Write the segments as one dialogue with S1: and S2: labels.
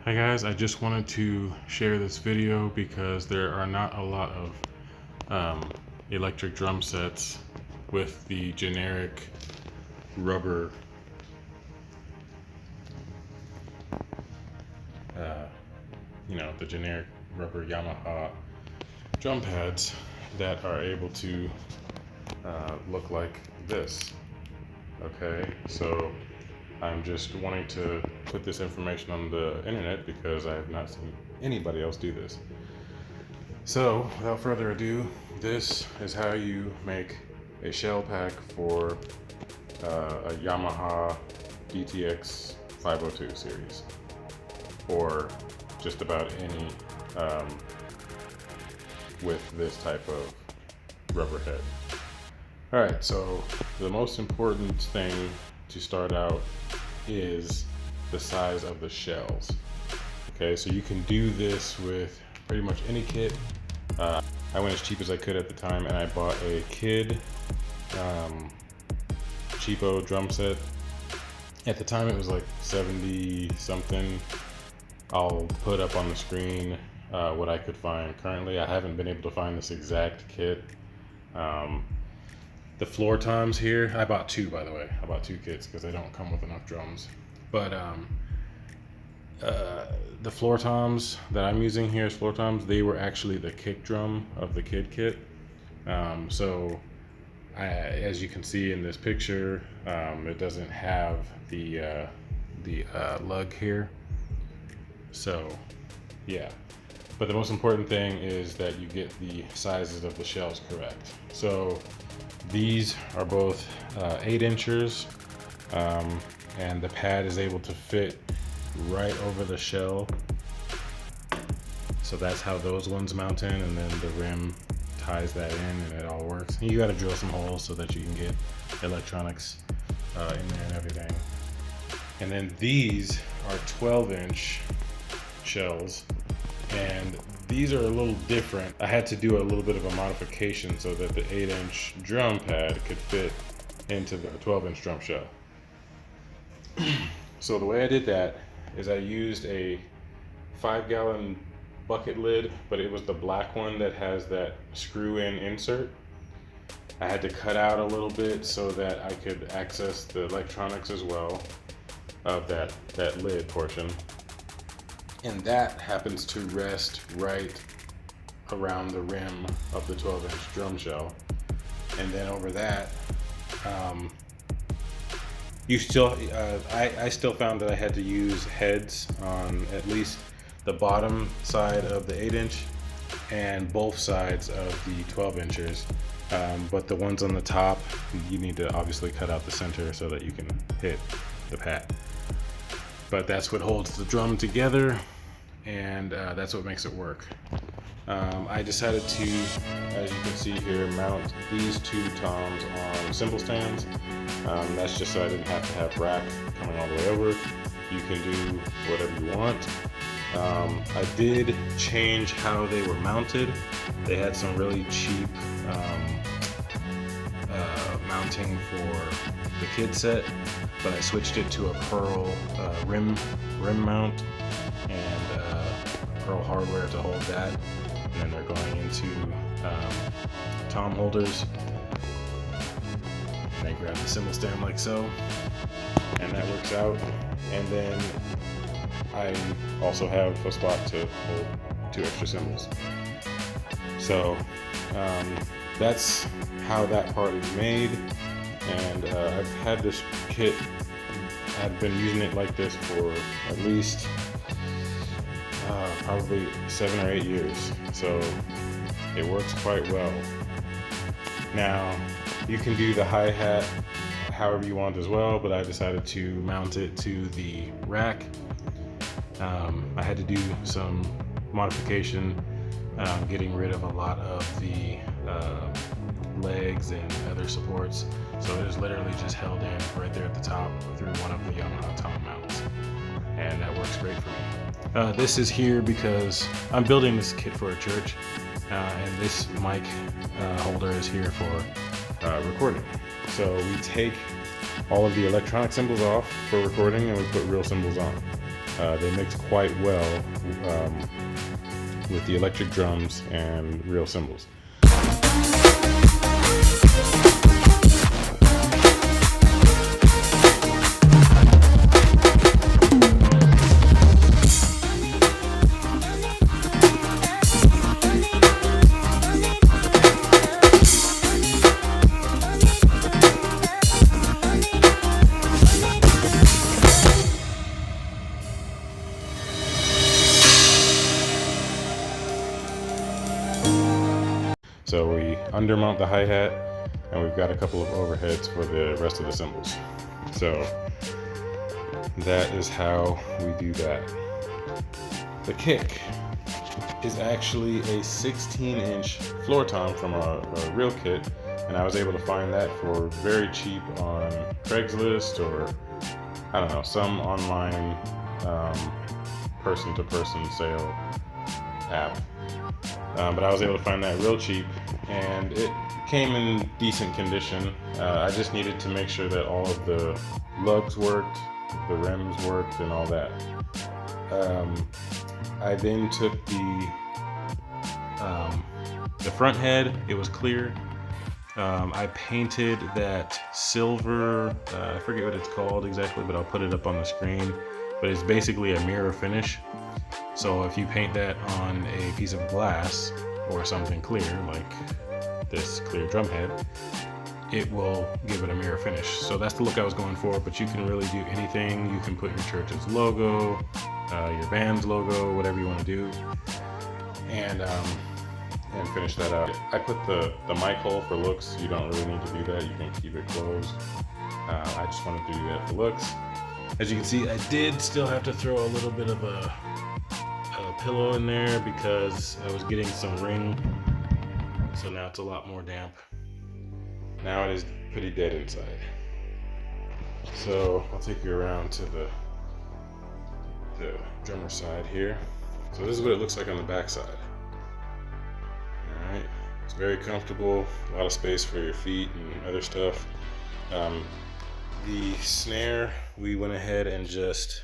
S1: Hi guys, I just wanted to share this video because there are not a lot of electric drum sets with the generic rubber the generic rubber Yamaha drum pads that are able to look like this. Okay, so I'm just wanting to put this information on the internet because I have not seen anybody else do this. So without further ado, this is how you make a shell pack for a Yamaha DTX 502 series, or just about any with this type of rubber head. Alright, so the most important thing to start out is the size of the shells. Okay, so you can do this with pretty much any kit. I went as cheap as I could at the time, and I bought a Kid cheapo drum set. At the time it was like 70 something. I'll put up on the screen what I could find currently. I haven't been able to find this exact kit. The floor toms here, I bought two, by the way. I bought two kits because they don't come with enough drums. But the floor toms that I'm using here as floor toms, they were actually the kick drum of the Kid kit. So as you can see in this picture, it doesn't have the lug here. So yeah, but the most important thing is that you get the sizes of the shells correct. So these are both 8 inches, and the pad is able to fit right over the shell. So that's how those ones mount in, and then the rim ties that in, and it all works. You got to drill some holes so that you can get electronics in there and everything. And then these are 12-inch shells, and these are a little different. I had to do a little bit of a modification so that the 8-inch drum pad could fit into the 12-inch drum shell. So the way I did that is I used a 5-gallon bucket lid, but it was the black one that has that screw-in insert. I had to cut out a little bit so that I could access the electronics as well of that lid portion. And that happens to rest right around the rim of the 12-inch drum shell. And then over that, I still found that I had to use heads on at least the bottom side of the 8-inch and both sides of the 12-inchers. But the ones on the top, you need to obviously cut out the center so that you can hit the pad. But that's what holds the drum together, and that's what makes it work. I decided to, as you can see here, mount these two toms on cymbal stands. That's just so I didn't have to have rack coming all the way over. You can do whatever you want. I did change how they were mounted. They had some really cheap mounting for the Kid set, but I switched it to a pearl rim mount and pearl hardware to hold that. And then they're going into tom holders. And I grab the cymbal stand like so, and that works out. And then I also have a spot to hold 2 extra cymbals. So that's how that part is made. And I've had this kit, I've been using it like this for at least probably 7 or 8 years. So it works quite well. Now you can do the hi-hat however you want as well, but I decided to mount it to the rack. I had to do some modification, getting rid of a lot of the legs and other supports. So it is literally just held in right there at the top through one of the Yamaha tom mounts. And that works great for me. This is here because I'm building this kit for a church, and this mic holder is here for recording. So we take all of the electronic cymbals off for recording and we put real cymbals on. They mix quite well with the electric drums and real cymbals. So we undermount the hi-hat, and we've got a couple of overheads for the rest of the cymbals. So that is how we do that. The kick is actually a 16-inch floor tom from a real kit, and I was able to find that for very cheap on Craigslist or, I don't know, some online person-to-person sale app. But I was able to find that real cheap, and it came in decent condition. I just needed to make sure that all of the lugs worked, the rims worked, and all that. I then took the front head. It was clear. I painted that silver, I forget what it's called exactly, but I'll put it up on the screen. But it's basically a mirror finish. So if you paint that on a piece of glass or something clear, like this clear drum head, it will give it a mirror finish. So that's the look I was going for, but you can really do anything. You can put your church's logo, your band's logo, whatever you want to do, and finish that out. I put the mic hole for looks. You don't really need to do that. You can keep it closed. I just wanted to do that for looks. As you can see, I did still have to throw a little bit of a pillow in there because I was getting some ring, so now it's a lot more damp. Now it is pretty dead inside. So I'll take you around to the drummer side here. So this is what it looks like on the back side. Alright, it's very comfortable, a lot of space for your feet and other stuff. The snare, we went ahead and just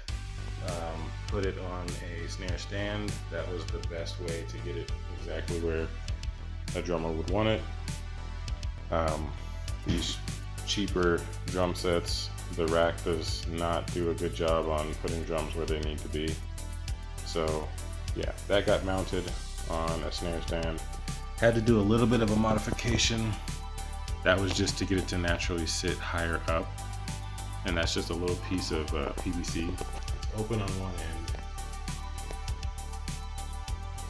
S1: put it on a snare stand. That was the best way to get it exactly where a drummer would want it. These cheaper drum sets, the rack does not do a good job on putting drums where they need to be. So yeah, that got mounted on a snare stand. Had to do a little bit of a modification. That was just to get it to naturally sit higher up. And that's just a little piece of PVC. It's open on one end,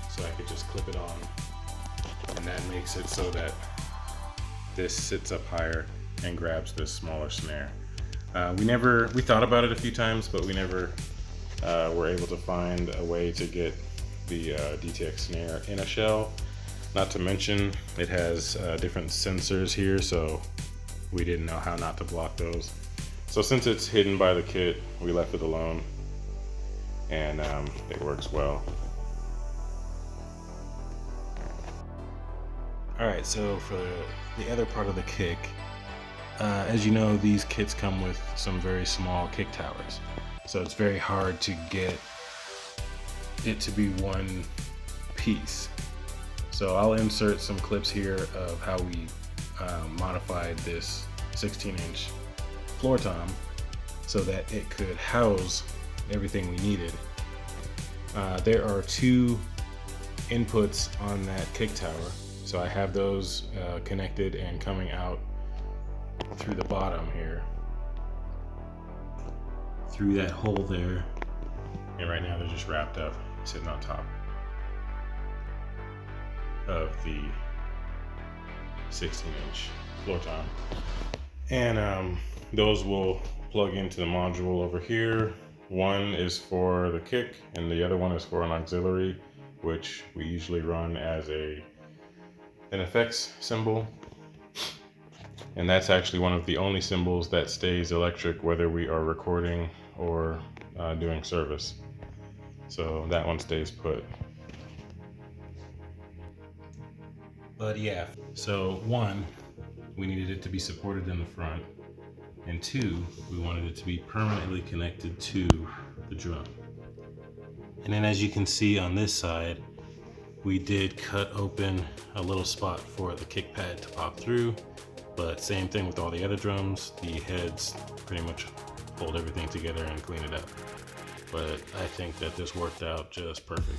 S1: so I could just clip it on, and that makes it so that this sits up higher and grabs this smaller snare. We thought about it a few times, but we never were able to find a way to get the DTX snare in a shell. Not to mention, it has different sensors here, so we didn't know how not to block those. So since it's hidden by the kit, we left it alone, and it works well. Alright, so for the other part of the kick, as you know, these kits come with some very small kick towers. So it's very hard to get it to be one piece. So I'll insert some clips here of how we modified this 16-inch floor tom so that it could house everything we needed. There are two inputs on that kick tower, so I have those connected and coming out through the bottom here, through that hole there, and right now they're just wrapped up, sitting on top of the 16-inch floor tom. And those will plug into the module over here. One is for the kick and the other one is for an auxiliary, which we usually run as an effects cymbal. And that's actually one of the only cymbals that stays electric whether we are recording or doing service. So that one stays put. But yeah, so one, we needed it to be supported in the front, and two, we wanted it to be permanently connected to the drum. And then as you can see on this side, we did cut open a little spot for the kick pad to pop through, but same thing with all the other drums. The heads pretty much hold everything together and clean it up. But I think that this worked out just perfect.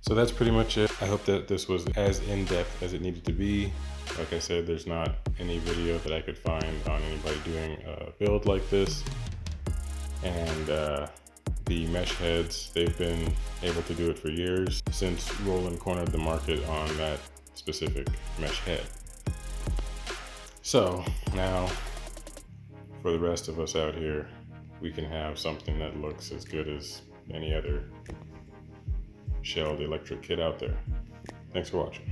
S1: So that's pretty much it. I hope that this was as in-depth as it needed to be. Like I said, there's not any video that I could find on anybody doing a build like this. And the mesh heads, they've been able to do it for years, since Roland cornered the market on that specific mesh head. So now, for the rest of us out here, we can have something that looks as good as any other shelled electric kit out there. Thanks for watching.